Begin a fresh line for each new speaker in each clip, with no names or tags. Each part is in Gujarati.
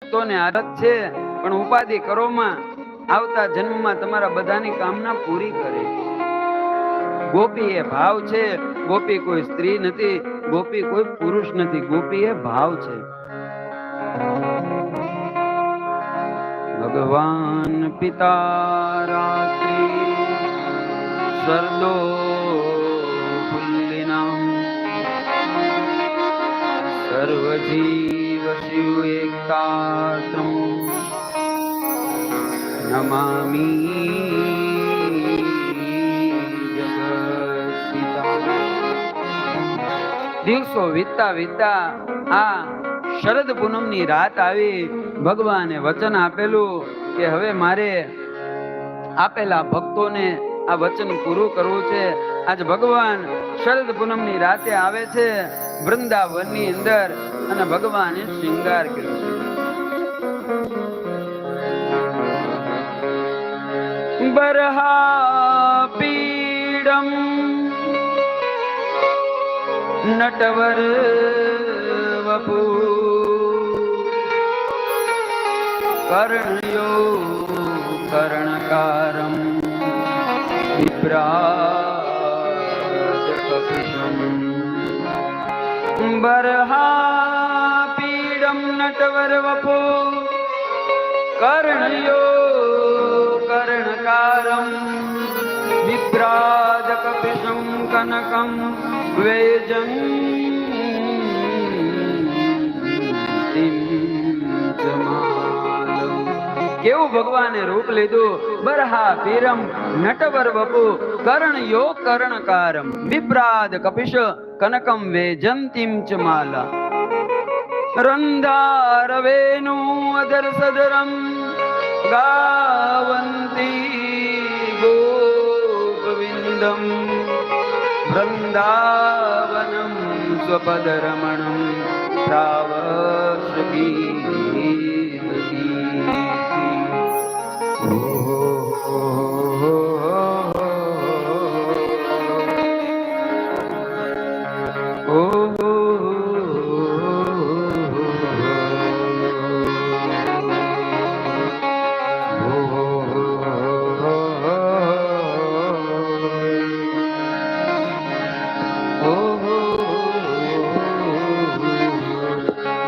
ભક્તોને આદત છે, પણ ઉપાધિ કરોમાં આવતા જન્મમાં તમારા બધાની કામના પૂરી કરે. ગોપી એ ભાવ છે. ગોપી કોઈ સ્ત્રી નથી, ગોપી કોઈ પુરુષ નથી, ગોપી એ ભાવ છે. ભગવાન પિતા રાત્રિ સરદો પુલ્લિનામ સર્વજીવ શિવ એકતાત્રમ નમામિ જગતપિતા. દિવસો વીતતા વીતતા આ શરદ પૂનમની રાત આવી. ભગવાને વચન આપેલું કે હવે મારે આપેલા ભક્તોને આ વચન પૂરું કરવું છે. આજ ભગવાન શરદ પૂનમની રાતે આવે છે વૃંદાવનની અંદર અને ભગવાને શૃંગાર કર્યો છે. બરહા પીડમ નટવર વપુ કર્ણયો કર્ણકારમ વિભ્રાજકપિશમ. બરહા પીડમ નટવર વપુ કર્ણયો કર્ણકારમ વિભ્રાજકપિશમ કનકમ વેજં કેવું ભગવાને રૂપ લીધું. બરહા પીરમ નટવર વપુ કર્ણયો કર્ણકારમ વિભ્રાદ કપિશ કનકમ વેજંતીમ ચ માલા. રંધાર વેણુ અધર સદરમ ગાવંતી ગોપવિંદમ વૃંદાવનમ સ્વપદરમણમ પ્રાવસગી.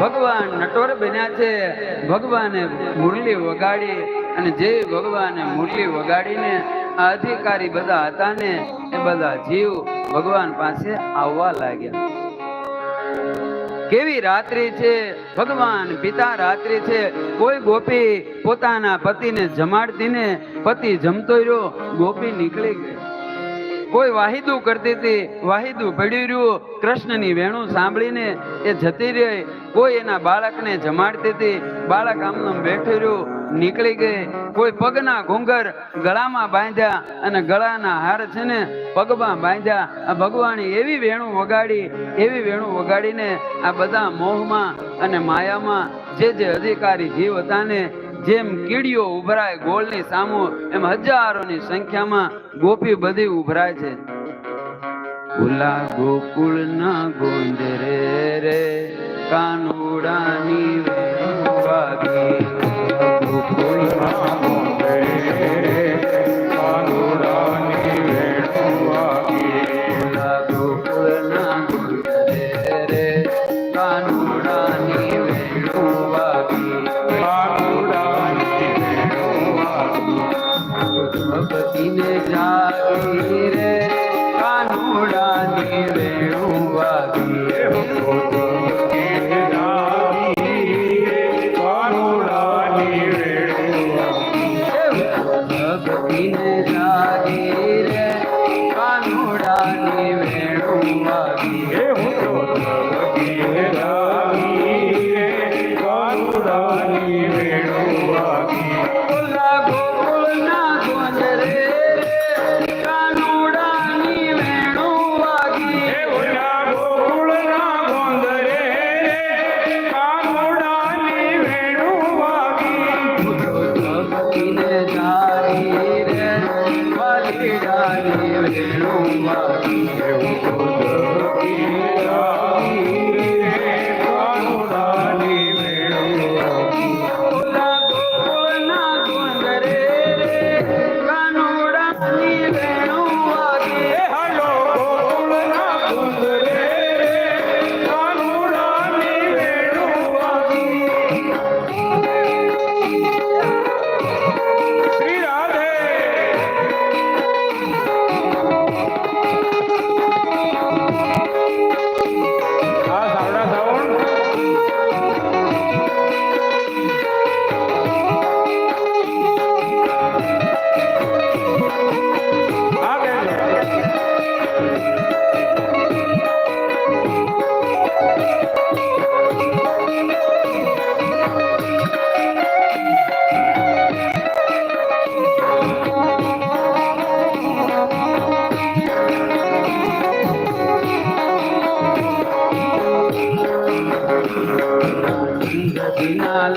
ભગવાન નટવર બન્યા છે. ભગવાને મુરલી વગાડી અને જે ભગવાને મુરલી વગાડીને આ અધિકારી બધા હતા ને એ બધા જીવ ભગવાન પાસે આવવા લાગ્યા. કેવી રાત્રિ છે, ભગવાન પિતા રાત્રિ છે. કોઈ ગોપી પોતાના પતિને જમાડતી ને પતિ જમતો રહ્યો, ગોપી નીકળી ગઈ. કોઈ વાહિદું કરતી હતી, વાહિદું પડ્યું રહ્યું. કૃષ્ણની વેણું સાંભળીને એ જતી રહી. કોઈ એના બાળકને જમાડતી હતી, બાળક આમનું બેઠું રહ્યું, નીકળી ગઈ. કોઈ પગના ઘૂંઘર ગળામાં બાંધ્યા અને ગળાના હાર છે ને પગમાં બાંધ્યા. આ ભગવાને એવી વેણું વગાડી, એવી વેણું વગાડીને આ બધા મોહમાં અને માયામાં જે અધિકારી જીવ હતા ને, જેમ કીડીઓ ઉભરાય ગોળની સામુ, એમ હજારોની સંખ્યામાં ગોપી બધી ઉભરાય છે. ભૂલા ગોકુળ ના ગોંદરે રે કાનુડાની વેણુ વાગી. ગોકુળ ના ગોંદરે રે કાનુડાની વેણુ વાગી. ભૂલા ગોકુળ ના ગોંદરે રે કાનુડાની વેણુ વાગી. ભગતીને જાગી રે કાનુડાની વેણુ વાગી. કાનુડાની વેણુ ભગતીને જાગી રે કાનુડાની વેણુ વાગી. કાનુડાની વેણુ વાગી.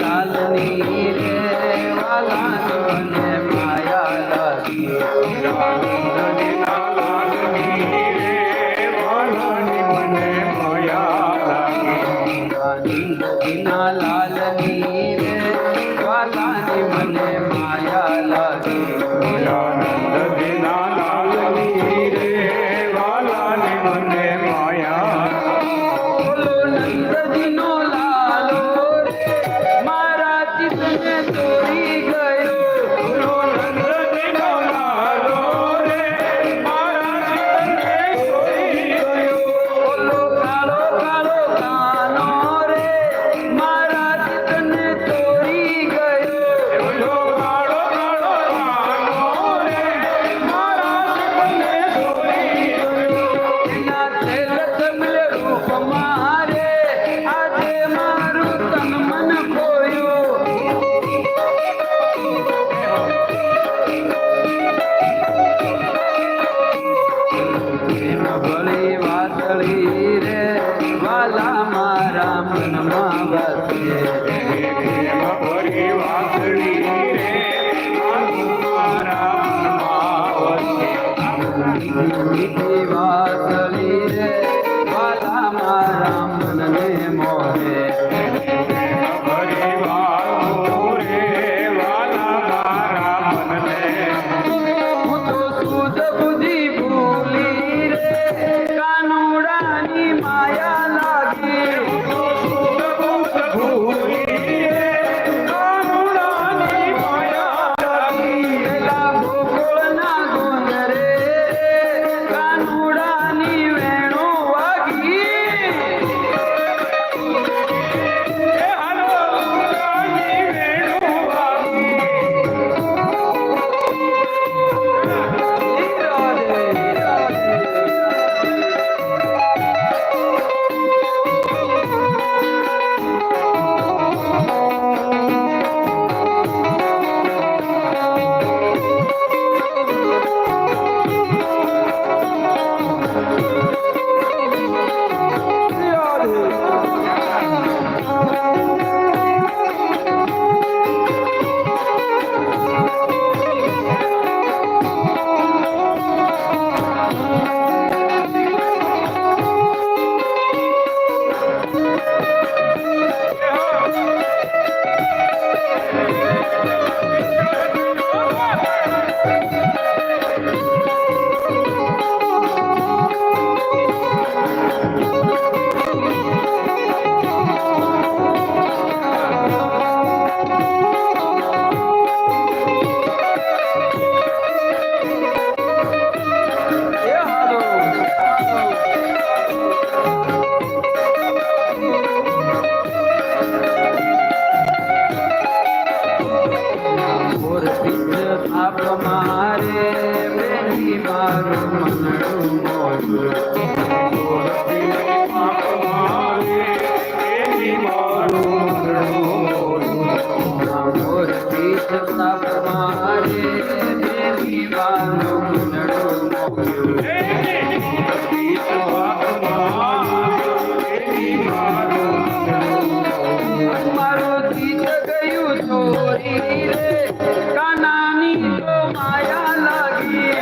લાલની રે વાલાની મને માયા લાગી
નંદજીના લાલની રે વાલાની મને માયા લાગી
નંદજીના લાલની રે વાલાની મને માયા લાગી
નંદજીના લાલની રે વાલાની મને માયા
બોલો નંદજીનો લાલો રે મારા ચિત્તને તોડી ગયો
બોલો નંદજીનો લાલો રે મારા ચિત્તને તોડી ગયો
બોલો કાળો કાળો કાનો રે મારા ચિત્તને તોડી ગયો
બોલો કાળો કાળો કાનો રે મારા ચિત્તને તોડી ગયો
એના તેલ ચમલે રૂપ મારે આજે મારું તન મન ખોયું પ્રેમ ભળી વાતળી રે વાલા મારા મનમાં વસે
પ્રેમ ભરી વાતડી રે મારા મનમાં વસે
મીઠી વાતળી રે વાલા મારા મનને મોહે
ભરી વાતો રે વાલા મારા મનને
હું તો સુધ બુદ્ધિ ભૂલી રે કાનુડાની માયા લાગી
ભૂલી રે કાનુડાની માયા લાગી
પેલા ગોકુળના ગુંદ રે કાનુડાની વેણુ વાગી
હે હાલો કાની વેણુ વાગી
આપ મારે બેની મારું મનડું મોઢું મોર પીઠ આપ મારે બેની મારું મનડું મોઢું મારું ચિત્ત ગયું ચોરી રે કાનાની તો માયા લાગી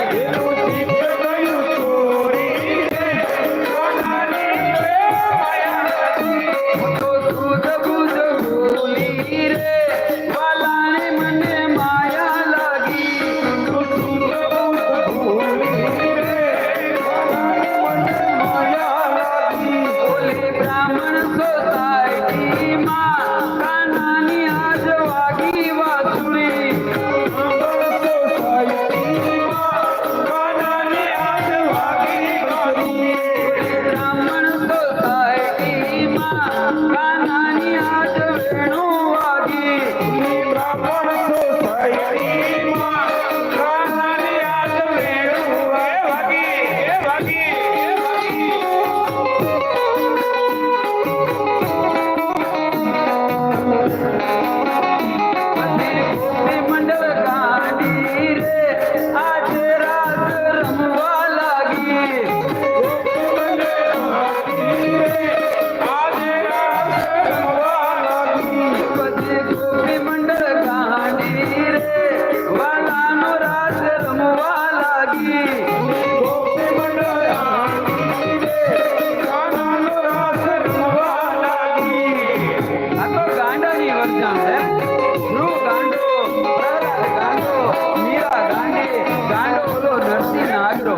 જબરજસ્ત હે ધ્રુવ ગાંડો પ્રહલાદ ગાંડો મીરા ગાંડી ગાંડો ઓલો નરસિંહ નાગરો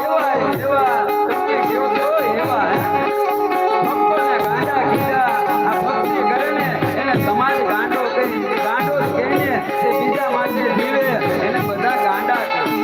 એવા એવા તમને કેવું તો એવા હે ભક્તોને ગાંડા કીધા આ ભક્તિ કરે ને એને સમાજ ગાંડો કહી ગાંડો જ કહીને તે બીજા માટે જીવે એને બધા ગાંડા કહે